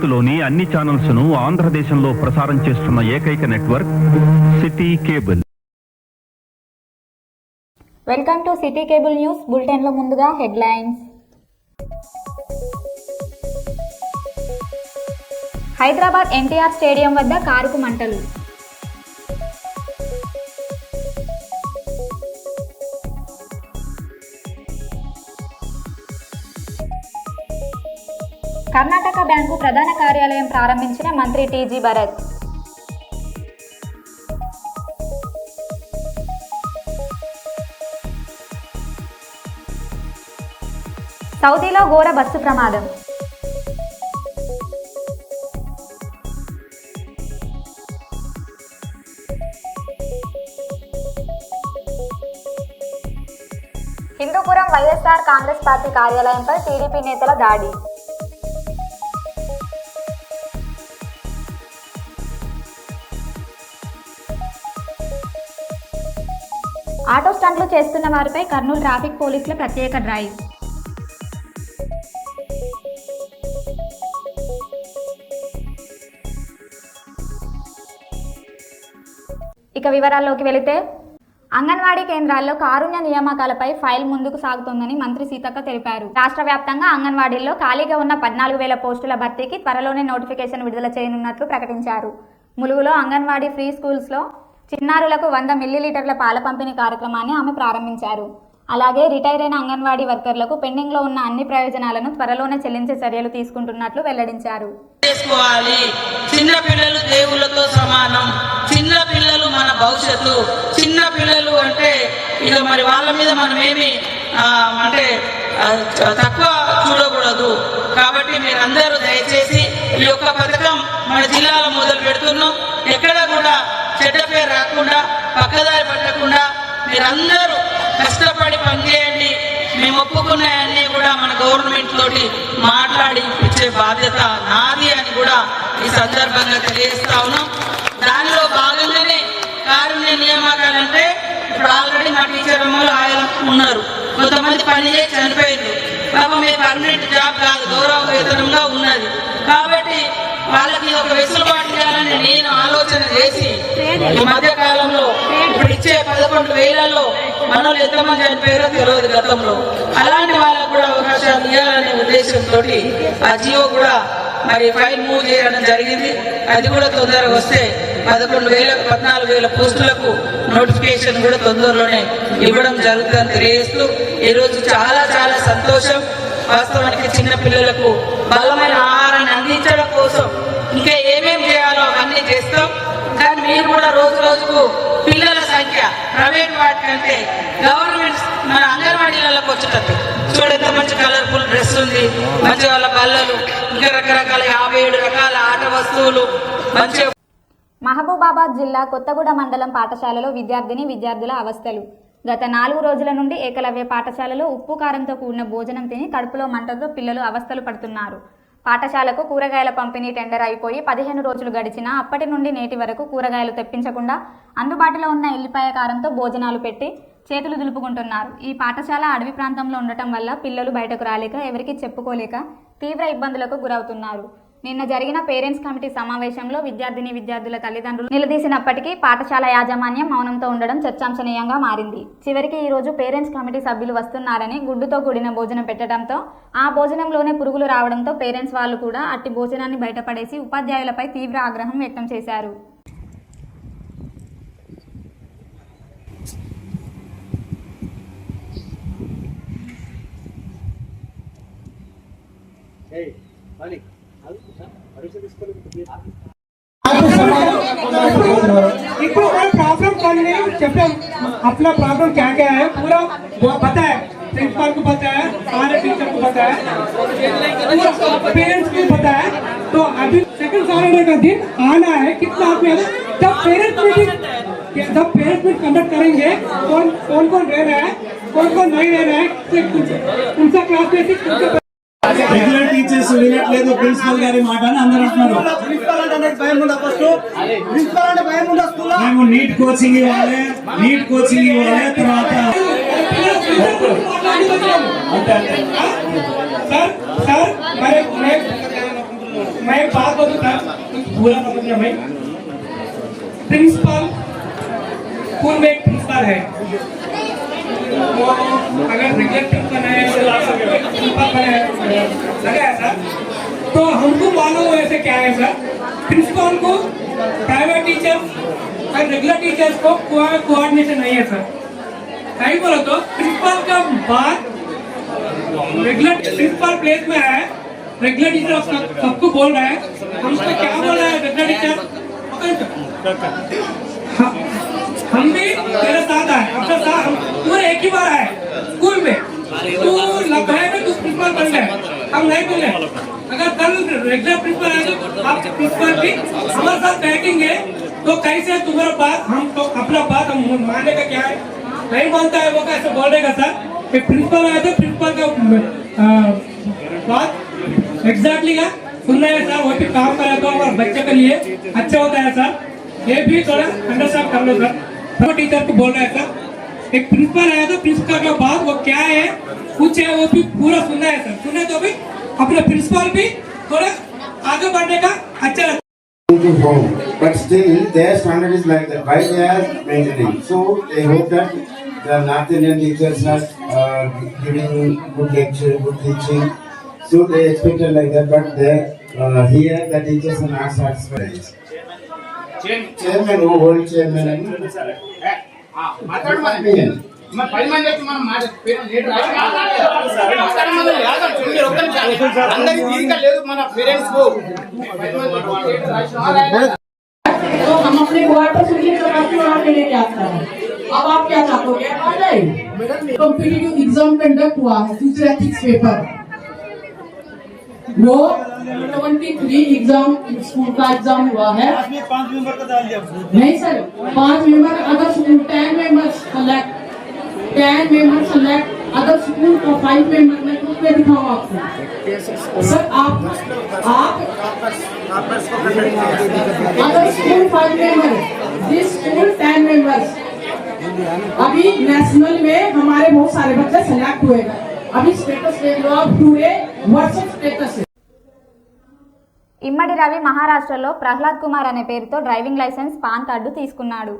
భారత్లోని అన్ని ఛానల్స్ ను ఆంధ్రదేశంలో ప్రసారం చేస్తున్న ఏకైక network city cable. Welcome to city cable news bulletin లో ముందుగా హెడ్లైన్స్. హైదరాబాద్ ఎన్టీఆర్ స్టేడియం వద్ద కారుకు మంటలు. కర్ణాటక బ్యాంకు ప్రధాన కార్యాలయం ప్రారంభించిన మంత్రి టీజీ భరత్. సౌదీలో ఘోర బస్సు ప్రమాదం. హిందూపురం వైఎస్ఆర్ కాంగ్రెస్ పార్టీ కార్యాలయంపై టీడీపీ నేతల దాడి. ఆటో స్టంట్లు చేస్తున్న వారిపై కర్నూలు ట్రాఫిక్ పోలీసుల ప్రత్యేక డ్రైవ్. ఇక వివరాల్లోకి వెళితే, అంగన్వాడీ కేంద్రాల్లో కారుణ్య నియామకాలపై ఫైల్ ముందుకు సాగుతోందని మంత్రి సీతక్క తెలిపారు. రాష్ట్ర వ్యాప్తంగా అంగన్వాడీల్లో ఖాళీగా ఉన్న 14,000 పోస్టుల భర్తీకి త్వరలోనే నోటిఫికేషన్ విడుదల చేయనున్నట్లు ప్రకటించారు. ములుగులో అంగన్వాడీ ఫ్రీ స్కూల్స్లో చిన్నారులకు 100 మిల్లీలీటర్ల పాల పంపిణీ కార్యక్రమాన్ని ఆమె ప్రారంభించారు. అలాగే రిటైర్ అయిన అంగన్వాడీ వర్కర్లకు పెండింగ్లో ఉన్న అన్ని ప్రయోజనాలను త్వరలోనే చెల్లించే చర్యలు తీసుకుంటున్నట్లు వెల్లడించారు. చిన్న పిల్లలు దేవుళ్ళతో సమానం, చిన్న పిల్లలు మన భవిష్యత్తు. చిన్న పిల్లలు అంటే ఇక మరి వాళ్ళ మీద మనం ఏమి అంటే తక్కువ చూడకూడదు. కాబట్టి మీరందరూ దయచేసి ఈ యొక్క పథకం మన జిల్లాలో మొదలు పెడుతున్నాం. ఎక్కడ కూడా చెడ్డ పేరు రాకుండా, పక్కదారి పట్టకుండా మీరందరూ కష్టపడి పనిచేయండి. మేము ఒప్పుకున్నాయన్నీ కూడా మన గవర్నమెంట్ తోటి మాట్లాడి ఇచ్చే బాధ్యత నాది అని కూడా ఈ సందర్భంగా తెలియజేస్తా ఉన్నాం. దానిలో భాగంగానే కారుణ్య నియామకాలంటే ఇప్పుడు ఆల్రెడీ మా టీచర్ అమ్మలు ఆయన ఉన్నారు, కొంతమంది పని చేసి చనిపోయింది. పాపం మీ పర్మనెంట్ జాబ్ కాదు, గౌరవ వేతనంగా ఉన్నది. కాబట్టి వాళ్ళకి ఒక వెసులుబాటు చేయాలని నేను ఆలోచన చేసి ఈ మధ్య కాలంలో ఇప్పుడు ఇచ్చే 11,000లో మనలో ఎంతమంది చనిపోయారో తెలియదు గతంలో. అలాంటి వాళ్ళకు కూడా అవకాశాలు ఇవ్వాలనే ఉద్దేశంతో ఆ జియో కూడా మరి ఫైల్ మూవ్ చేయడం జరిగింది. అది కూడా తొందరగా వస్తే 14,000 పోస్టులకు నోటిఫికేషన్ కూడా తొందరలోనే ఇవ్వడం జరుగుతుందని తెలియజేస్తూ ఈరోజు చాలా చాలా సంతోషం. వాస్తవానికి చిన్న పిల్లలకు బలమైన ఆహారాన్ని అందించడం కోసం ఇంకా ఏమేమి చేయాలో అవన్నీ చేస్తాం. కానీ మీరు కూడా రోజు రోజుకు పిల్లల సంఖ్య ప్రైవేట్ వాటి కంటే గవర్నమెంట్ మన అంగన్వాడీలకు వచ్చేటట్టు చూడ ఎంత మంచి కలర్ఫుల్ డ్రెస్ ఉంది, మంచి వాళ్ళ బల్లలు, ఇంకా రకరకాల 57 రకాల ఆట వస్తువులు మంచి. మహబూబాబాద్ జిల్లా కొత్తగూడ మండలం పాఠశాలలో విద్యార్థుల అవస్థలు. గత 4 రోజుల నుండి ఏకలవ్య పాఠశాలలో ఉప్పు కారంతో కూడిన భోజనం తిని కడుపులో మంటలతో పిల్లలు అవస్థలు పడుతున్నారు. పాఠశాలకు కూరగాయల పంపిణీ టెండర్ అయిపోయి 15 రోజులు గడిచినా అప్పటి నుండి నేటి వరకు కూరగాయలు తెప్పించకుండా అందుబాటులో ఉన్న ఎల్లిపాయ కారంతో భోజనాలు పెట్టి చేతులు దులుపుకుంటున్నారు. ఈ పాఠశాల అడవి ప్రాంతంలో ఉండటం వల్ల పిల్లలు బయటకు రాలేక, ఎవరికి చెప్పుకోలేక తీవ్ర ఇబ్బందులకు గురవుతున్నారు. నిన్న జరిగిన పేరెంట్స్ కమిటీ సమావేశంలో విద్యార్థుల తల్లిదండ్రులు నిలదీసినప్పటికీ పాఠశాల యాజమాన్యం మౌనంతో ఉండడం చర్చాంశనీయంగా మారింది. చివరికి ఈరోజు పేరెంట్స్ కమిటీ సభ్యులు వస్తున్నారని గుడ్డుతో కూడిన భోజనం పెట్టడంతో ఆ భోజనంలోనే పురుగులు రావడంతో పేరెంట్స్ వాళ్ళు కూడా అట్టి భోజనాన్ని బయటపడేసి ఉపాధ్యాయులపై తీవ్ర ఆగ్రహం వ్యక్తం చేశారు. प्रॉब्लम अपना प्रॉब्लम क्या क्या है पूरा पता है, प्रिंसिपल को पता है, सारे टीचर को पता है, पेरेंट्स को पता है. तो अभी सेकंड सैटरडे का दिन आना है. कितना आदमी है? जब पेरेंट्स मीटिंग कंडक्ट करेंगे, कौन कौन रह रहा है, कौन कौन नहीं रह रहा है, उनका क्लास बेसिक రెగ్యులర్ టీచర్స్ వినట్లేదు ప్రిన్సిపల్ గారి మాట అని అందరూ అంటున్నారు. మేము నీట్ కోచింగ్ ఇవ్వాలి, తర్వాత सर मैं पूरा समझना भाई। प्रिंसिपल स्कूल में एक प्रिंसिपल है, वो अगर रेगुलर प्रिंसिपल है लगा है सर, तो हमको मालूम है ऐसे क्या है सर। प्रिंसिपल को प्राइवेट टीचर्स और रेगुलर टीचर्स को कोऑर्डिनेशन नहीं है सर। कहीं बोलो तो प्रिंसिपल का बात रेगुलर प्रिंसिपल प्लेस में है, रेगुलर टीचर सबको बोल रहा है, हम उसको क्या बोल रहे हैं रेगुलर टीचर, हम भी तेरे साथ आए, अपने साथ हम पूरे एक ही बार आए स्कूल में, तू लग रहा है तू प्रिंसिपल बन गए, हम नहीं बोले। अगर कल रेगुलर प्रिंसिपल आए तो आप प्रिंसिपल भी हमारे साथ बैठेंगे तो कैसे तुम्हारा बात, हम तो अपना बात हम मानने का क्या है, नहीं मानता है वो कैसे बोलेगा सर। प्रिंसिपल आए थे, प्रिंसिपल का बात एग्जैक्टली का सुनना है सर, वो भी काम करे तो हमारे बच्चे के लिए अच्छा होता है सर, ये भी थोड़ा अंडरस्टैंड कर लो सर। वो टीचर को बोल रहा है सर, एक प्रिंसिपल आया तो प्रिंसिपल का बात वो क्या है कुछ है वो भी पूरा सुनना है सर, सुने तो भी अपने प्रिंसिपल भी थोड़ा आगे बढ़ने का अच्छा लगता है। But still, their standard is like that. Why they are maintaining? So they hope that the North Indian teachers are giving good lecture, good teaching. So they expected like that. But they here the teachers are not satisfied. Chairman, who hold chairman? तो हम अपने quarter से लेके आता है। अब आप क्या चाहते हो, क्या आ जाए? कॉम्पिटिटिव एग्जाम कंडक्ट हुआ है, टीचर एथिक्स पेपर, वो 23 एग्जाम स्कूल का एग्जाम हुआ है। 5 मेंबर का डाल दिया नहीं सर, 5 मेंबर अगर school 10 members select, 10 member select, अगर स्कूल का 5 मेंबर में ग्रुप में दिखाऊं आपको सर, आप अगर school 5 member, this school 10 members, अभी नेशनल में हमारे बहुत सारे बच्चे सेलेक्ट हुए, अभी स्टेटस देख लो आप, टुडे व्हाट्सएप स्टेटस है। ఇమ్మడి రవి మహారాష్ట్రలో ప్రహ్లాద్ కుమార్ అనే పేరుతో డ్రైవింగ్ లైసెన్స్ పాన్ కార్డు తీసుకున్నాడు.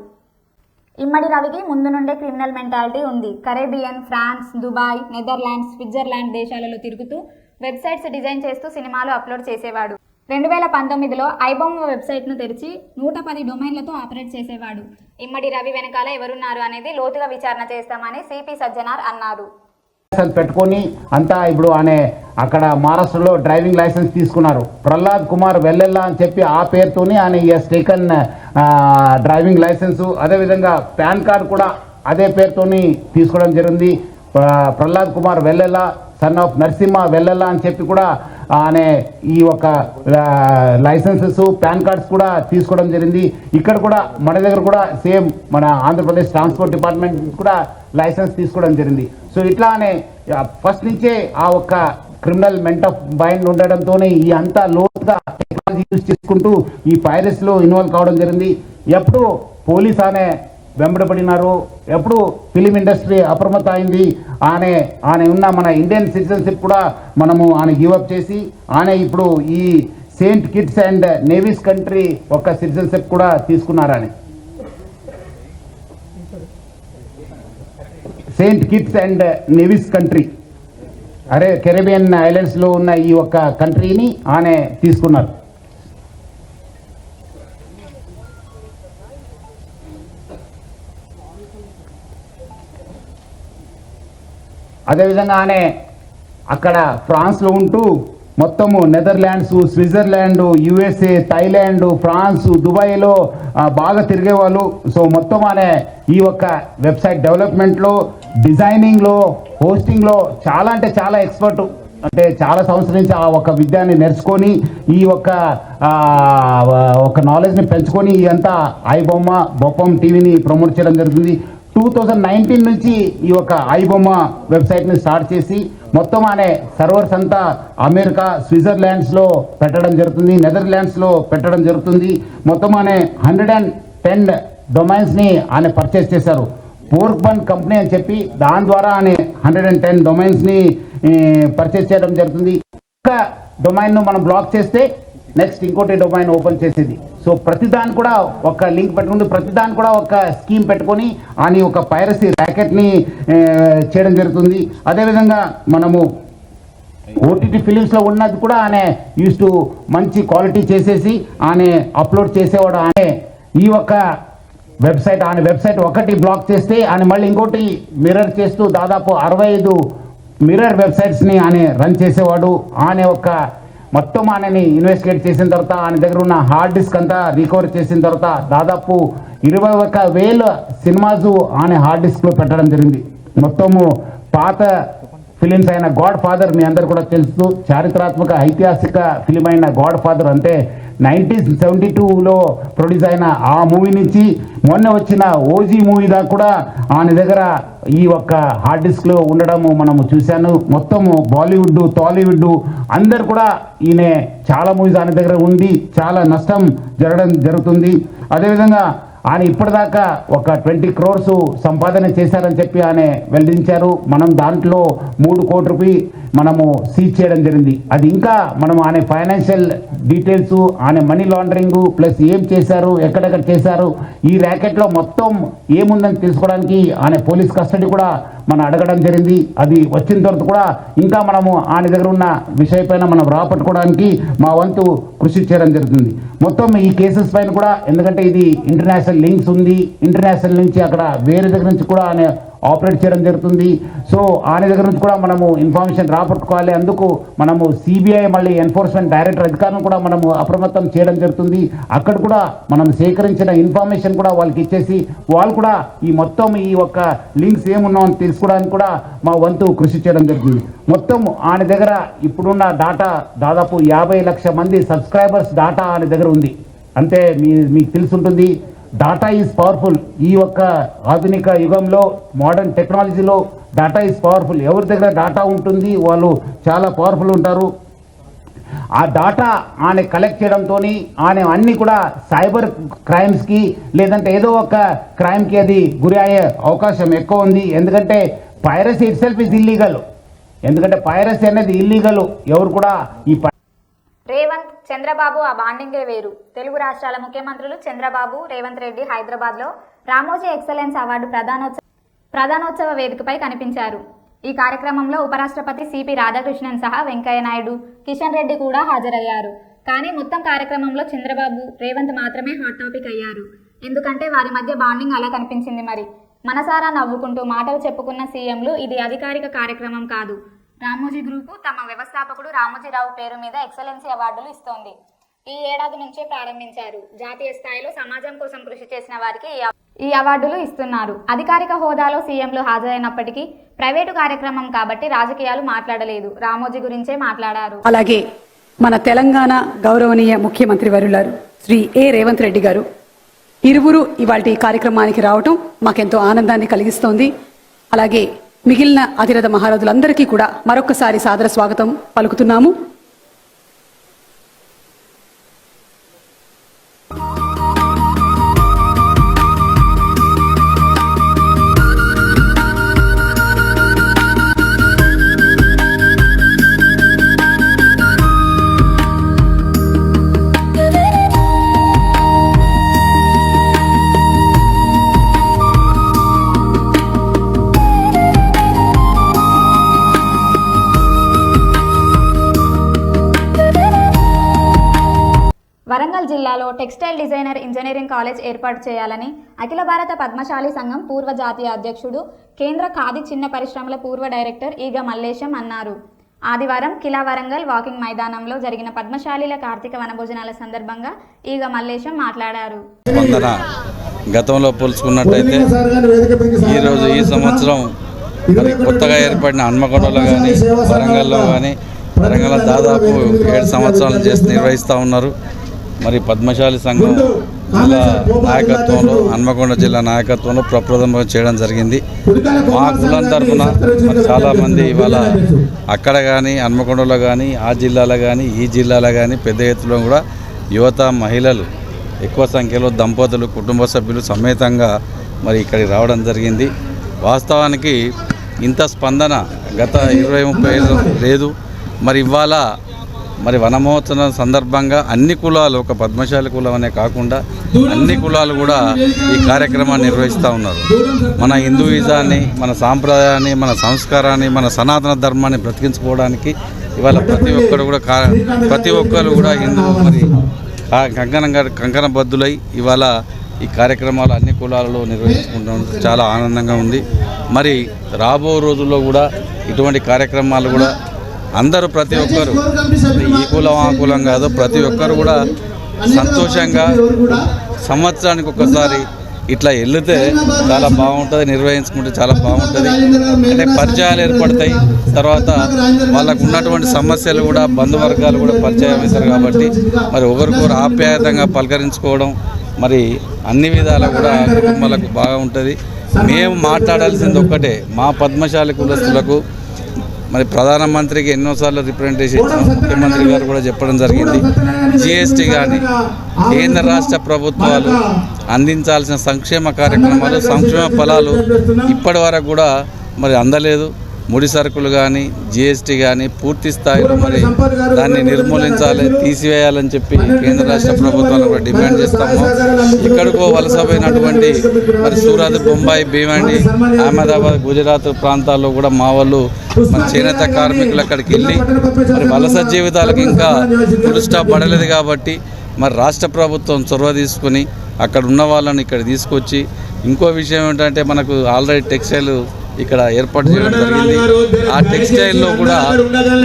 ఇమ్మడి రవికి ముందు నుండే క్రిమినల్ మెంటాలిటీ ఉంది. Caribbean, France, Dubai, Netherlands, Switzerland దేశాలలో తిరుగుతూ వెబ్సైట్స్ డిజైన్ చేస్తూ సినిమాలు అప్లోడ్ చేసేవాడు. 2019లో ఐబొమ్మ వెబ్సైట్ను తెరిచి 110 డొమైన్లతో ఆపరేట్ చేసేవాడు. ఇమ్మడి రవి వెనకాల ఎవరున్నారు అనేది లోతుగా విచారణ చేస్తామని సిపి సజ్జనార్ అన్నారు. పెట్టుకొని అంతా ఇప్పుడు అనే అక్కడ మహారాష్ట్రలో డ్రైవింగ్ లైసెన్స్ తీసుకున్నారు. ప్రహ్లాద్ కుమార్ వెల్లెల్లా అని చెప్పి ఆ పేరుతోనే ఆయన ఎస్ టేకన్ డ్రైవింగ్ లైసెన్సు, అదేవిధంగా పాన్ కార్డు కూడా అదే పేరుతోని తీసుకోవడం జరిగింది. ప్రహ్లాద్ కుమార్ వెల్లెల్లా సన్ ఆఫ్ నరసింహ వెల్లెల్లా అని చెప్పి కూడా ఆయన ఈ ఒక లైసెన్సెస్ పాన్ కార్డ్స్ కూడా తీసుకోవడం జరిగింది. ఇక్కడ కూడా మన దగ్గర కూడా సేమ్ మన ఆంధ్రప్రదేశ్ ట్రాన్స్పోర్ట్ డిపార్ట్మెంట్ కూడా లైసెన్స్ తీసుకోవడం జరిగింది. సో ఇట్లానే ఫస్ట్ నుంచే ఆ ఒక్క క్రిమినల్ మెంట్ ఆఫ్ మైండ్ ఉండడంతోనే ఈ అంతా లోతుగా టెక్నాలజీ యూజ్ చేసుకుంటూ ఈ పైరసీలో ఇన్వాల్వ్ కావడం జరిగింది. ఎప్పుడు పోలీస్ అనే వెంబడబడినారు, ఎప్పుడు ఫిలిం ఇండస్ట్రీ అప్రమత్తం అయింది, ఆయన ఉన్న మన ఇండియన్ సిటిజన్షిప్ కూడా మనము ఆయన గివప్ చేసి ఆయన ఇప్పుడు ఈ Saint Kitts and Nevis country ఒక సిటిజన్షిప్ కూడా తీసుకున్నారని. Saint Kitts and Nevis country Caribbean ఐలాండ్స్లో ఉన్న ఈ ఒక్క కంట్రీని ఆయన తీసుకున్నారు. అదేవిధంగా ఆయన అక్కడ ఫ్రాన్స్లో ఉంటూ మొత్తము Netherlands, Switzerland, USA, Thailand, France, దుబాయ్లో బాగా తిరిగేవాళ్ళు. సో మొత్తం అనే ఈ ఒక్క వెబ్సైట్ డెవలప్మెంట్లో, డిజైనింగ్లో, హోస్టింగ్లో చాలా అంటే చాలా ఎక్స్పర్ట్, అంటే చాలా సంవత్సరం నుంచి ఆ ఒక విద్యాన్ని నేర్చుకొని ఈ ఒక నాలెడ్జ్ని పెంచుకొని ఇదంతా ఐబొమ్మ బొప్పం టీవీని ప్రమోట్ చేయడం జరుగుతుంది. 2019 నుంచి ఈ ఒక ఐబొమ్మ వెబ్సైట్ని స్టార్ట్ చేసి మొత్తం అనే సర్వర్స్ అంతా అమెరికా, స్విట్జర్లాండ్స్లో పెట్టడం జరుగుతుంది, నెదర్లాండ్స్లో పెట్టడం జరుగుతుంది. మొత్తం అనే 110 డొమైన్స్ని ఆయన పర్చేస్ చేశారు. పోర్క్బన్ కంపెనీ అని చెప్పి దాని ద్వారా ఆయన 110 డొమైన్స్ని పర్చేస్ చేయడం జరుగుతుంది. ఒక్క డొమైన్ను మనం బ్లాక్ చేస్తే నెక్స్ట్ ఇంకోటి డొమైన్ ఓపెన్ చేసేది. సో ప్రతిదాన్ని కూడా ఒక లింక్ పెట్టుకుని ప్రతిదాన్ని కూడా ఒక స్కీమ్ పెట్టుకొని అని ఒక పైరసీ ర్యాకెట్ని చేయడం జరుగుతుంది. అదేవిధంగా మనము ఓటీటీ ఫిలిమ్స్లో ఉన్నది కూడా ఆయన యూస్ టు మంచి క్వాలిటీ చేసేసి ఆయన అప్లోడ్ చేసేవాడు. ఆయన ఈ ఒక్క వెబ్సైట్ ఒకటి బ్లాక్ చేస్తే ఆయన మళ్ళీ ఇంకోటి మిర్రర్ చేస్తూ దాదాపు 65 మిర్రర్ వెబ్సైట్స్ని ఆయన రన్ చేసేవాడు. ఆయన ఒక మొత్తం ఆయనని ఇన్వెస్టిగేట్ చేసిన తర్వాత ఆయన దగ్గర ఉన్న హార్డ్ డిస్క్ అంతా రికవర్ చేసిన తర్వాత దాదాపు 21,000 సినిమాస్ ఆయన హార్డ్ డిస్క్లో పెట్టడం జరిగింది. మొత్తము పాత ఫిలిమ్స్ అయిన గాడ్ ఫాదర్ మీ అందరు కూడా తెలుసు, చారిత్రాత్మక ఐతిహాసిక ఫిలిం అయిన గాడ్ ఫాదర్ అంటే 1972లో ప్రొడ్యూస్ అయిన ఆ మూవీ నుంచి మొన్న వచ్చిన ఓజీ మూవీ దాకా కూడా ఆయన దగ్గర ఈ ఒక్క హార్డ్ డిస్క్లో ఉండడము మనము చూశాను. మొత్తము బాలీవుడ్ టాలీవుడ్ అందరు కూడా ఈయన చాలా మూవీస్ ఆయన దగ్గర ఉంది, చాలా నష్టం జరుగుతుంది. అదేవిధంగా ఆయన ఇప్పటిదాకా ఒక 20 crores సంపాదన చేశారని చెప్పి ఆయన వెల్లడించారు. మనం దాంట్లో 3 కోట్ల రూపాయలు మనము సీజ్ చేయడం జరిగింది. అది ఇంకా మనం ఆయన ఫైనాన్షియల్ డీటెయిల్స్, ఆయన మనీ లాండరింగ్ ప్లస్ ఏం చేశారు, ఎక్కడెక్కడ చేశారు, ఈ ర్యాకెట్లో మొత్తం ఏముందని తెలుసుకోవడానికి ఆయన పోలీస్ కస్టడీ కూడా మనం అడగడం జరిగింది. అది వచ్చిన తర్వాత కూడా ఇంకా మనము ఆయన దగ్గర ఉన్న విషయపైన మనం రాపట్టుకోవడానికి మా వంతు కృషి చేయడం జరుగుతుంది. మొత్తం ఈ కేసెస్ పైన కూడా, ఎందుకంటే ఇది ఇంటర్నేషనల్ లింక్స్ ఉంది, ఇంటర్నేషనల్ నుంచి అక్కడ వేరే దగ్గర నుంచి కూడా ఆయన ఆపరేట్ చేయడం జరుగుతుంది. సో ఆయన దగ్గర నుంచి కూడా మనము ఇన్ఫర్మేషన్ రాపట్టుకోవాలి. అందుకు మనము సిబిఐ మళ్ళీ ఎన్ఫోర్స్మెంట్ డైరెక్టర్ అధికారులను కూడా మనము అప్రమత్తం చేయడం జరుగుతుంది. అక్కడ కూడా మనం సేకరించిన ఇన్ఫర్మేషన్ కూడా వాళ్ళకి ఇచ్చేసి వాళ్ళు కూడా ఈ మొత్తం ఈ ఒక్క లింక్స్ ఏమున్నామని తెలుసుకోవడానికి కూడా మా వంతు కృషి చేయడం జరుగుతుంది. మొత్తం ఆయన దగ్గర ఇప్పుడున్న డాటా దాదాపు 50 లక్షల మంది సబ్స్క్రైబర్స్ డాటా ఆయన దగ్గర ఉంది. అంటే మీకు తెలుసుంటుంది, డాటా ఈజ్ పవర్ఫుల్. ఈ ఒక్క ఆధునిక యుగంలో మోడర్న్ టెక్నాలజీలో డాటా ఈజ్ పవర్ఫుల్. ఎవరి దగ్గర డాటా ఉంటుంది వాళ్ళు చాలా పవర్ఫుల్ ఉంటారు. ఆ డాటా ఆయన కలెక్ట్ చేయడంతో ఆయన అన్ని కూడా సైబర్ క్రైమ్స్కి లేదంటే ఏదో ఒక క్రైమ్కి అది గురి అయ్యే అవకాశం ఎక్కువ ఉంది. ఎందుకంటే piracy it self is illegal. ఎందుకంటే పైరసీ అనేది ఇల్లీగల్. ఎవరు కూడా ఈ రేవంత్ చంద్రబాబు ఆ బాండింగే వేరు. తెలుగు రాష్ట్రాల ముఖ్యమంత్రులు చంద్రబాబు, రేవంత్ రెడ్డి హైదరాబాద్లో రామోజీ ఎక్సలెన్స్ అవార్డు ప్రధానోత్సవ వేదికపై కనిపించారు. ఈ కార్యక్రమంలో ఉపరాష్ట్రపతి సిపి రాధాకృష్ణన్ సహా వెంకయ్య నాయుడు, కిషన్ రెడ్డి కూడా హాజరయ్యారు. కానీ మొత్తం కార్యక్రమంలో చంద్రబాబు, రేవంత్ మాత్రమే హాట్ టాపిక్ అయ్యారు. ఎందుకంటే వారి మధ్య బాండింగ్ అలా కనిపించింది. మరి మనసారా నవ్వుకుంటూ మాటలు చెప్పుకున్న సీఎంలు ఇది అధికారిక కార్యక్రమం కాదు. రామోజీ గ్రూపు తమ వ్యవస్థాపకుడు రామోజీరావు పేరు మీద ఎక్సలెన్సీ అవార్డులు ఇస్తోంది. ఈ ఏడాది నుంచే ప్రారంభించారు. జాతీయ స్థాయిలో సమాజం కోసం కృషి చేసిన వారికి ఈ అవార్డులు ఇస్తున్నారు. అధికారిక హోదాలో సీఎంలు హాజరైనప్పటికీ ప్రైవేటు కార్యక్రమం కాబట్టి రాజకీయాలు మాట్లాడలేదు, రామోజీ గురించే మాట్లాడారు. అలాగే మన తెలంగాణ గౌరవనీయ ముఖ్యమంత్రి వర్యులారు శ్రీ ఏ రేవంత్ రెడ్డి గారు ఇరువురు ఇవాల్టి కార్యక్రమానికి రావటం మాకెంతో ఆనందాన్ని కలిగిస్తోంది. అలాగే మిగిలిన అతిరథ మహారథులందరికీ కూడా మరొకసారి సాదర స్వాగతం పలుకుతున్నాము. వరంగల్ జిల్లాలో టెక్స్టైల్ డిజైనర్ ఇంజనీరింగ్ కాలేజ్ ఏర్పాటు చేయాలని అఖిల భారత పద్మశాలి సంఘం పూర్వ జాతీయ అధ్యక్షుడు, కేంద్ర ఖాదీ చిన్న పరిశ్రమల పూర్వ డైరెక్టర్ ఈగ మల్లేశం అన్నారు. ఆదివారం కిలా వరంగల్ వాకింగ్ మైదానంలో జరిగిన పద్మశాలీల కార్తీక వనభోజనాల సందర్భంగా ఈగ మల్లేశం మాట్లాడారు. గతంలో పోల్చుకున్నట్టయితే ఈరోజు ఈ సంవత్సరం కొత్తగా ఏర్పడిన హన్మకొండలో కానీ వరంగల్లో కానీ వరంగల్ దాదాపు 7 సంవత్సరాలు చేసి నిర్వహిస్తూ ఉన్నారు. మరి పద్మశాలి సంఘం జిల్లా నాయకత్వంలో, హన్మకొండ జిల్లా నాయకత్వంలో ప్రప్రథమంగా చేయడం జరిగింది. మా కులం తరఫున మరి చాలామంది ఇవాళ అక్కడ కానీ హన్మకొండలో కానీ ఆ జిల్లాలో కానీ ఈ జిల్లాలో కానీ పెద్ద ఎత్తులో కూడా యువత, మహిళలు ఎక్కువ సంఖ్యలో దంపతులు, కుటుంబ సభ్యులు సమేతంగా మరి ఇక్కడికి రావడం జరిగింది. వాస్తవానికి ఇంత స్పందన గత 20-30 ఏళ్ళు లేదు. మరి ఇవాళ మరి వన మహోత్సవం సందర్భంగా అన్ని కులాలు, ఒక పద్మశాలి కులం అనే కాకుండా అన్ని కులాలు కూడా ఈ కార్యక్రమాన్ని నిర్వహిస్తూ ఉన్నారు. మన హిందూయిజాన్ని, మన సాంప్రదాయాన్ని, మన సంస్కారాన్ని, మన సనాతన ధర్మాన్ని బ్రతికించుకోవడానికి ఇవాళ ప్రతి ఒక్కరు కూడా హిందూ మరి కంకణబద్ధులై ఇవాళ ఈ కార్యక్రమాలు అన్ని కులాలలో నిర్వహించుకుంటాం. చాలా ఆనందంగా ఉంది. మరి రాబో రోజుల్లో కూడా ఇటువంటి కార్యక్రమాలు కూడా అందరూ ప్రతి ఒక్కరు, ఈ కులం ఆ కులం కాదు, ప్రతి ఒక్కరు కూడా సంతోషంగా సంవత్సరానికి ఒక్కసారి ఇట్లా వెళితే చాలా బాగుంటుంది, నిర్వహించుకుంటే చాలా బాగుంటుంది. అంటే పరిచయాలు ఏర్పడతాయి. తర్వాత వాళ్ళకు ఉన్నటువంటి సమస్యలు కూడా బంధువర్గాలు కూడా పరిచయం అవుతారు. కాబట్టి మరి ఒకరికొకరు ఆప్యాయతంగా పలకరించుకోవడం మరి అన్ని విధాలా కూడా కుటుంబాలకు బాగా ఉంటుంది. మేము మాట్లాడాల్సింది ఒక్కటే, మా పద్మశాలి కులస్తులకు మరి ప్రధానమంత్రికి ఎన్నోసార్లు రిప్రజెంటేషన్ ఇచ్చాం. ముఖ్యమంత్రి గారు కూడా చెప్పడం జరిగింది. జిఎస్టీ కానీ కేంద్ర రాష్ట్ర ప్రభుత్వాలు అందించాల్సిన సంక్షేమ కార్యక్రమాలు, సంక్షేమ ఫలాలు ఇప్పటి వరకు కూడా మరి అందలేదు. ముడి సరుకులు కానీ జిఎస్టీ కానీ పూర్తి స్థాయిలో మరి దాన్ని నిర్మూలించాలి, తీసివేయాలని చెప్పి కేంద్ర రాష్ట్ర ప్రభుత్వాలను కూడా డిమాండ్ చేస్తాము. ఇక్కడికో వలసపోయినటువంటి మరి సూరత్, బొంబాయి, భీవండి, అహ్మదాబాద్, గుజరాత్ ప్రాంతాల్లో కూడా మా వాళ్ళు మరి చేనేత కార్మికులు అక్కడికి వెళ్ళి మరి వలస జీవితాలకు ఇంకా ఫుల్ స్టాప్ పడలేదు. కాబట్టి మరి రాష్ట్ర ప్రభుత్వం చొరవ తీసుకుని అక్కడ ఉన్న వాళ్ళని ఇక్కడ తీసుకొచ్చి, ఇంకో విషయం ఏంటంటే మనకు ఆల్రెడీ టెక్స్టైల్ ఇక్కడ ఏర్పాటు చేయడం జరిగింది. ఆ టెక్స్టైల్లో కూడా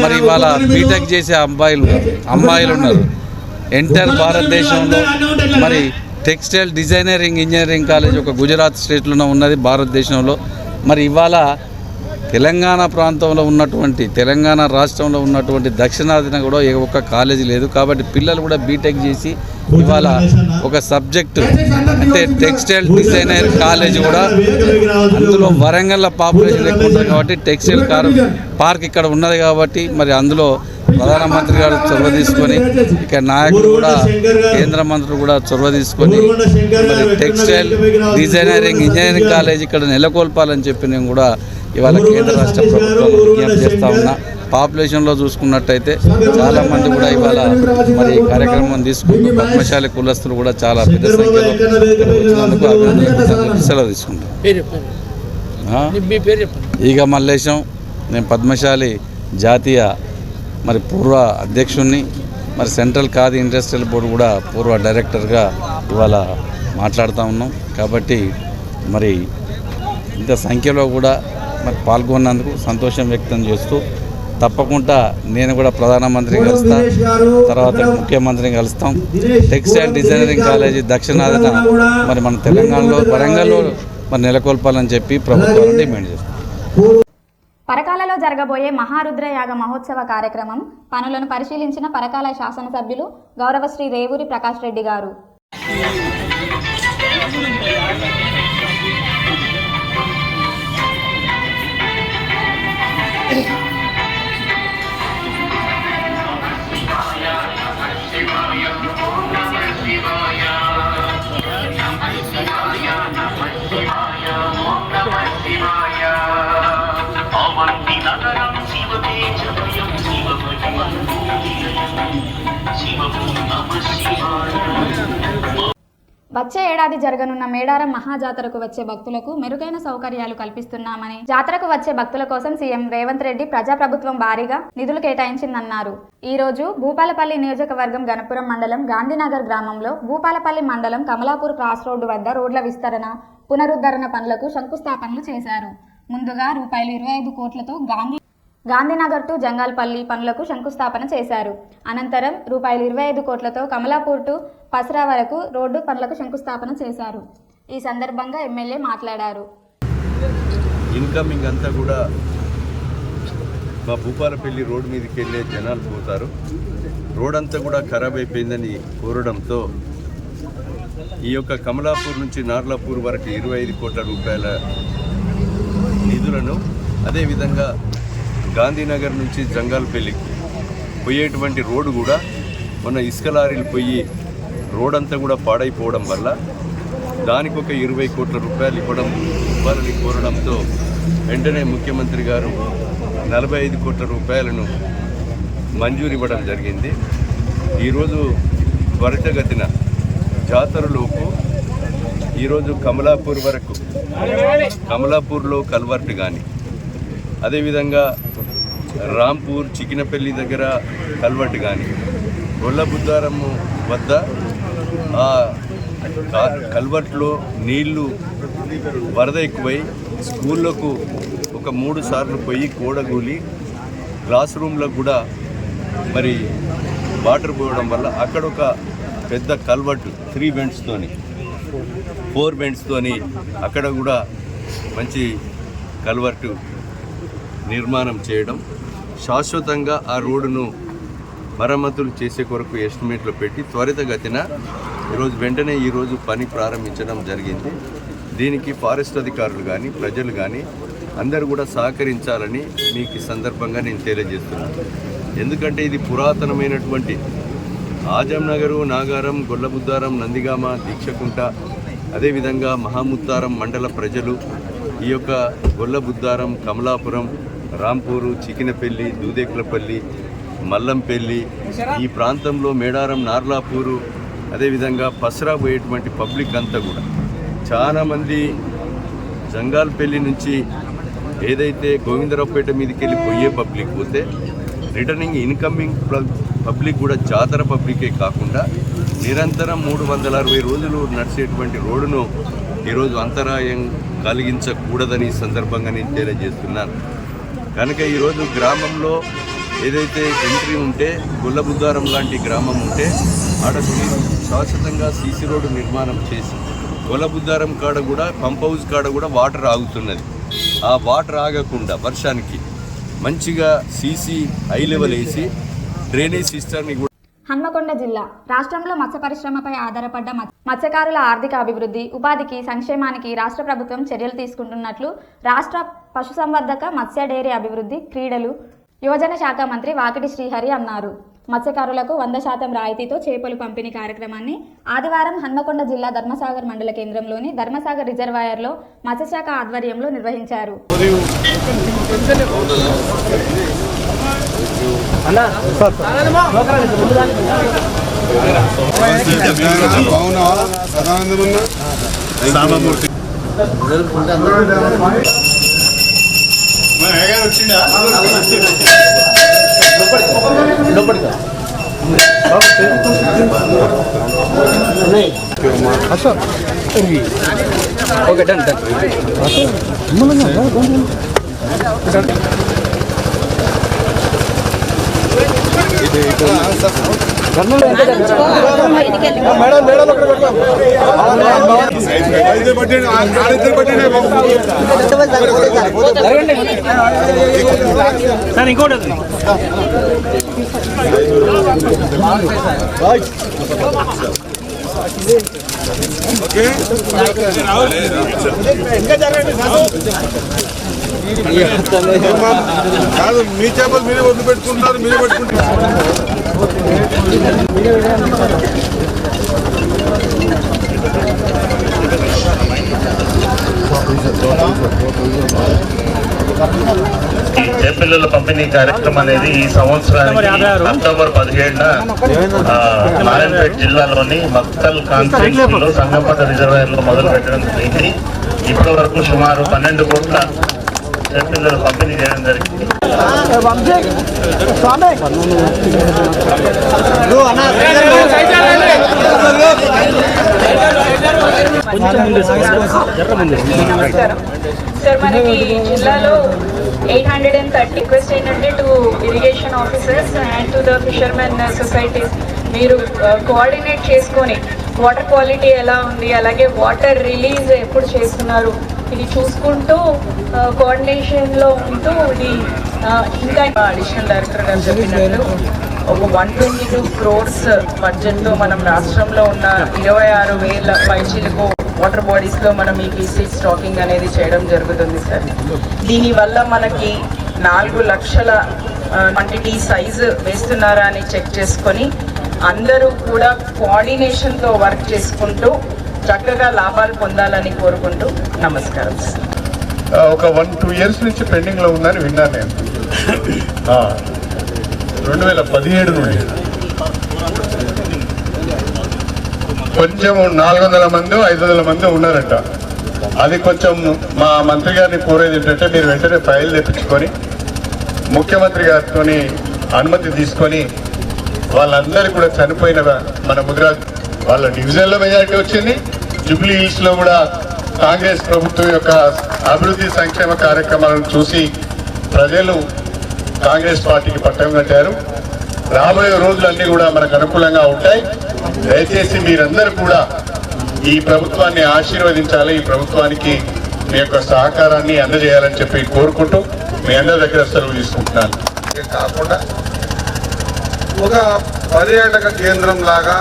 మరి ఇవాళ బీటెక్ చేసే అమ్మాయిలు ఉన్నారు. ఎంటైర్ భారతదేశంలో మరి టెక్స్టైల్ డిజైనరింగ్ ఇంజనీరింగ్ కాలేజ్ ఒక గుజరాత్ స్టేట్లోనే ఉన్నది భారతదేశంలో. మరి ఇవాళ తెలంగాణ ప్రాంతంలో ఉన్నటువంటి, తెలంగాణ రాష్ట్రంలో ఉన్నటువంటి దక్షిణాదిన కూడా ఏ ఒక్క కాలేజీ లేదు. కాబట్టి పిల్లలు కూడా బీటెక్ చేసి ఇవాళ ఒక సబ్జెక్టు అంటే టెక్స్టైల్ డిజైనర్ కాలేజ్ కూడా, అందులో వరంగల్లో పాపులేషన్ ఎక్కువ ఉంటుంది కాబట్టి టెక్స్టైల్ పార్క్ ఇక్కడ ఉన్నది. కాబట్టి మరి అందులో ప్రధానమంత్రి గారు చొరవ తీసుకొని, ఇక నాయకులు కూడా, కేంద్ర మంత్రులు కూడా చొరవ తీసుకొని మరి టెక్స్టైల్ డిజైనరింగ్ ఇంజనీరింగ్ కాలేజ్ ఇక్కడ నెలకొల్పాలని చెప్పి నేను కూడా ఇవాళ కేంద్ర రాష్ట్ర ప్రభుత్వాలు విజ్ఞప్తి చేస్తూ ఉన్నా. పాపులేషన్లో చూసుకున్నట్టయితే చాలామంది కూడా ఇవాళ మరి ఈ కార్యక్రమం తీసుకుంటూ పద్మశాలి కులస్తులు కూడా చాలా పెద్ద సంఖ్యలో వచ్చినందుకు అభినందనలు సెలవు తీసుకుంటాం. ఈగ మల్లేశం, నేను పద్మశాలి జాతీయ మరి పూర్వ అధ్యక్షుడిని, మరి సెంట్రల్ ఖాదీ ఇండస్ట్రియల్ బోర్డు కూడా పూర్వ డైరెక్టర్గా ఇవాళ మాట్లాడుతూ ఉన్నాం. కాబట్టి మరి ఇంత సంఖ్యలో కూడా మరి పాల్గొన్నందుకు సంతోషం వ్యక్తం చేస్తూ, తప్పకుండా నేను కూడా ప్రధానమంత్రిని కలుస్తా, తర్వాత ముఖ్యమంత్రిని కలుస్తాం. టెక్స్టైల్ డిజైనరింగ్ కాలేజీ దక్షిణాదిన మరి మన తెలంగాణలో వరంగల్లో మరి నెలకొల్పాలని చెప్పి ప్రభుత్వాన్ని డిమాండ్ చేస్తాం. పరకాలలో జరగబోయే మహారుద్ర యాగ మహోత్సవ కార్యక్రమం పనులను పరిశీలించిన పరకాల శాసనసభ్యులు గౌరవశ్రీ రేవూరి ప్రకాష్ రెడ్డి గారు. వచ్చే ఏడాది జరగనున్న మేడారం మహాజాతరకు వచ్చే భక్తులకు మెరుగైన సౌకర్యాలు కల్పిస్తున్నామని, జాతరకు వచ్చే భక్తుల కోసం సీఎం రేవంత్ రెడ్డి ప్రజాప్రభుత్వం భారీగా నిధులు కేటాయించిందన్నారు. ఈ రోజు భూపాలపల్లి నియోజకవర్గం గణపురం మండలం గాంధీనగర్ గ్రామంలో భూపాలపల్లి మండలం కమలాపూర్ క్రాస్ రోడ్డు వద్ద రోడ్ల విస్తరణ, పునరుద్ధరణ పనులకు శంకుస్థాపనలు చేశారు. ముందుగా ₹25 కోట్లతో గాంధీనగర్ టు జంగాల్పల్లి పనులకు శంకుస్థాపన చేశారు. అనంతరం ₹25 కోట్లతో కమలాపూర్ టు పసరా వరకు రోడ్డు పనులకు శంకుస్థాపన చేశారు. ఈ సందర్భంగా ఎమ్మెల్యే మాట్లాడారు. ఇన్కమింగ్ అంతా కూడా మా భూపాలపల్లి రోడ్డు మీదకి వెళ్ళే జనాలు పోతారు. రోడ్ అంతా కూడా ఖరాబ్ అయిపోయిందని కోరడంతో ఈ యొక్క కమలాపూర్ నుంచి నార్లాపూర్ వరకు 25 కోట్ల రూపాయల నిధులను, అదేవిధంగా గాంధీనగర్ నుంచి జంగాల్పల్లికి పోయేటువంటి రోడ్డు కూడా మొన్న ఇసుక లారీలు పోయి రోడ్ అంతా కూడా పాడైపోవడం వల్ల దానికి ఒక 20 కోట్ల రూపాయలు ఇవ్వాలని కోరడంతో వెంటనే ముఖ్యమంత్రి గారు 45 కోట్ల రూపాయలను మంజూరు ఇవ్వడం జరిగింది. ఈరోజు త్వరితగతిన జాతరలోపు ఈరోజు కమలాపూర్ వరకు, కమలాపూర్లో కల్వర్ట్ కానీ, అదేవిధంగా రాంపూర్ చికినపల్లి దగ్గర కల్వర్ట్ కానీ, గొల్లబుద్దారం వద్ద ఆ కల్వర్ట్లో నీళ్లు వరద ఎక్కువై స్కూళ్ళకు ఒక 3 సార్లు పోయి కూడగూలి క్లాస్ రూమ్లకు కూడా మరి వాటర్ పోయడం వల్ల అక్కడ ఒక పెద్ద కల్వర్ట్ 3 బెండ్స్తోని 4 బెండ్స్తోని అక్కడ కూడా మంచి కల్వర్టు నిర్మాణం చేయడం, శాశ్వతంగా ఆ రోడ్డును మరమ్మతులు చేసే కొరకు ఎస్టిమేట్లో పెట్టి త్వరితగతిన వెంటనే ఈరోజు పని ప్రారంభించడం జరిగింది. దీనికి ఫారెస్ట్ అధికారులు కానీ ప్రజలు కానీ అందరూ కూడా సహకరించాలని మీకు ఈ సందర్భంగా నేను తెలియజేస్తున్నాను. ఎందుకంటే ఇది పురాతనమైనటువంటి ఆజంనగరు, నాగారం, గొల్లబుద్దారం, నందిగామ, దీక్షకుంట, అదేవిధంగా మహాముత్తారం మండల ప్రజలు ఈ యొక్క గొల్లబుద్దారం, కమలాపురం, రాంపూరు, చికినపల్లి, దూదేకులపల్లి, మల్లంపల్లి, ఈ ప్రాంతంలో మేడారం, నార్లాపూరు, అదేవిధంగా పసరా పోయేటువంటి పబ్లిక్ అంతా కూడా చాలామంది జంగాల్పల్లి నుంచి ఏదైతే గోవిందరావుపేట మీదకి వెళ్ళి పోయే పబ్లిక్ పోతే రిటర్నింగ్ ఇన్కమింగ్ పబ్లిక్ కూడా జాతర పబ్లికే కాకుండా నిరంతరం 360 రోజులు నడిచేటువంటి రోడ్డును ఈరోజు అంతరాయం కలిగించకూడదని సందర్భంగా నేను తెలియజేస్తున్నాను. కనుక ఈరోజు గ్రామంలో ఏదైతే ఎంట్రీ ఉంటే గొల్లబుద్దారం లాంటి గ్రామం ఉంటే ఆడ శాశ్వతంగా సీసీ రోడ్డు నిర్మాణం చేసి గొల్లబుద్దారం కాడ కూడా పంప్ హౌస్ కాడ కూడా వాటర్ ఆగుతున్నది. ఆ వాటర్ ఆగకుండా వర్షానికి మంచిగా సీసీ హై లెవెల్ వేసి డ్రైనేజ్ సిస్టమ్ని కూడా. హన్మకొండ జిల్లా రాష్ట్రంలో మత్స్య పరిశ్రమపై ఆధారపడ్డ మత్స్యకారుల ఆర్థిక అభివృద్ధి, ఉపాధికి, సంక్షేమానికి రాష్ట్ర ప్రభుత్వం చర్యలు తీసుకుంటున్నట్లు రాష్ట్ర పశుసంవర్ధక, మత్స్య డైరీ అభివృద్ధి, క్రీడలు, యువజన శాఖ మంత్రి వాకిటి శ్రీహరి అన్నారు. మత్స్యకారులకు 100% రాయితీతో చేపలు పంపిణీ కార్యక్రమాన్ని ఆదివారం హన్మకొండ జిల్లా ధర్మసాగర్ మండల కేంద్రంలోని ధర్మసాగర్ రిజర్వాయర్లో మత్స్యశాఖ ఆధ్వర్యంలో నిర్వహించారు. కాదు, మీ చేపలు మీరే వదిలి పెట్టుకుంటారు, మీరే పెట్టుకుంటారు. చేపల పంపిణీ కార్యక్రమం అనేది ఈ సంవత్సరానికి అక్టోబర్ 17న నారాయణపేట జిల్లాలోని మక్తల్ కాన్స్టిట్యూన్సీలో సంగంపేట రిజర్వాయర్లో మొదలు పెట్టడం జరిగింది. ఇప్పటి వరకు సుమారు 12 కోట్ల చేపల పంపిణీ చేయడం జరిగింది. సార్, మనకి జిల్లాలో 830 రిక్వెస్ట్ ఏంటంటే to irrigation officers and to the fishermen societies, మీరు కోఆర్డినేట్ చేసుకొని వాటర్ క్వాలిటీ ఎలా ఉంది, అలాగే వాటర్ రిలీజ్ ఎప్పుడు చేస్తున్నారు, ఇది చూసుకుంటూ కోఆర్డినేషన్లో ఉంటూ ఇది ఇంకా అడిషనల్ డైరెక్టర్ గారు చెప్పినట్లు ఒక 122 crores బడ్జెట్తో మనం రాష్ట్రంలో ఉన్న 26,000 పైచీలకు వాటర్ బాడీస్లో మనం ఈ సీడ్ స్టాకింగ్ అనేది చేయడం జరుగుతుంది సార్. దీనివల్ల మనకి 4 లక్షల క్వాంటిటీ సైజు వేస్తున్నారా అని చెక్ చేసుకొని అందరూ కూడా కోఆర్డినేషన్తో వర్క్ చేసుకుంటూ చక్కగా లాభాలు పొందాలని కోరుకుంటూ నమస్కారం సార్. ఒక 1-2 years నుంచి పెండింగ్లో ఉందని విన్నాను నేను. 2017 నుండి కొంచెం 400 మంది 500 మంది ఉన్నారట. అది కొంచెం మా మంత్రి గారిని కోరేది ఏంటంటే మీరు వెంటనే ఫైల్ తెప్పించుకొని ముఖ్యమంత్రి గారితో అనుమతి తీసుకొని వాళ్ళందరికీ కూడా చనిపోయిన మన ముదిరాజ్ వాళ్ళ డివిజన్లో మెజారిటీ వచ్చింది. జూబ్లీ హిల్స్ లో కూడా కాంగ్రెస్ ప్రభుత్వం యొక్క అభివృద్ధి సంక్షేమ కార్యక్రమాలను చూసి ప్రజలు కాంగ్రెస్ పార్టీకి పట్టం కట్టారు. రాబోయే రోజులన్నీ కూడా మనకు అనుకూలంగా ఉంటాయి. దయచేసి మీరందరూ కూడా ఈ ప్రభుత్వాన్ని ఆశీర్వదించాలి, ఈ ప్రభుత్వానికి మీ యొక్క సహకారాన్ని అందజేయాలని చెప్పి కోరుకుంటూ మీ అందరి దగ్గర సెలవు తీసుకుంటున్నాను. కాకుండా ఒక పర్యాటక కేంద్రం లాగా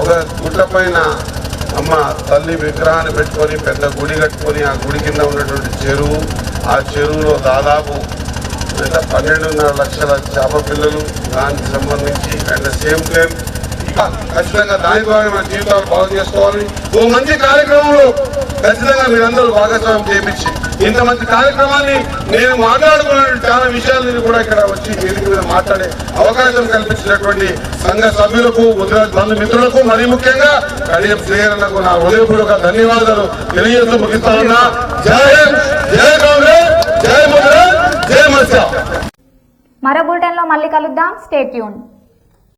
ఒక గుట్ట పైన అమ్మ తల్లి విగ్రహాన్ని పెట్టుకొని పెద్ద గుడి కట్టుకొని ఆ గుడి కింద ఉన్నటువంటి చెరువు, ఆ చెరువులో దాదాపు 12.5 లక్షల చేప పిల్లలు, దానికి సంబంధించి అండ్ సేమ్ టైం ఖచ్చితంగా దాని ద్వారా మన జీవితాలు బాగు చేసుకోవాలి. ఓ మంచి కార్యక్రమంలో ఖచ్చితంగా మీరందరూ భాగస్వామ్యం చేయించి ఇంత మంచి కార్యక్రమాన్ని నేను మాట్లాడుకున్న చాలా విషయాలను కూడా ఇక్కడ వచ్చి వేదిక మీద మాట్లాడే అవకాశం కల్పించినటువంటి సంఘ సభ్యులకు, ముదిరాజ్ బంధుమిత్రులకు, మరీ ముఖ్యంగా కడియం శ్రీహరణకు నా హృదయపూర్వక ధన్యవాదాలు తెలియజేస్తూ ముగిస్తానున్నా. జై హింద్, జై కాంగ్రెస్, జై ముదిరాజ్, జై మత్స్య. మరో బులెటిన్లో మళ్ళీ కలుద్దాం. Stay tune.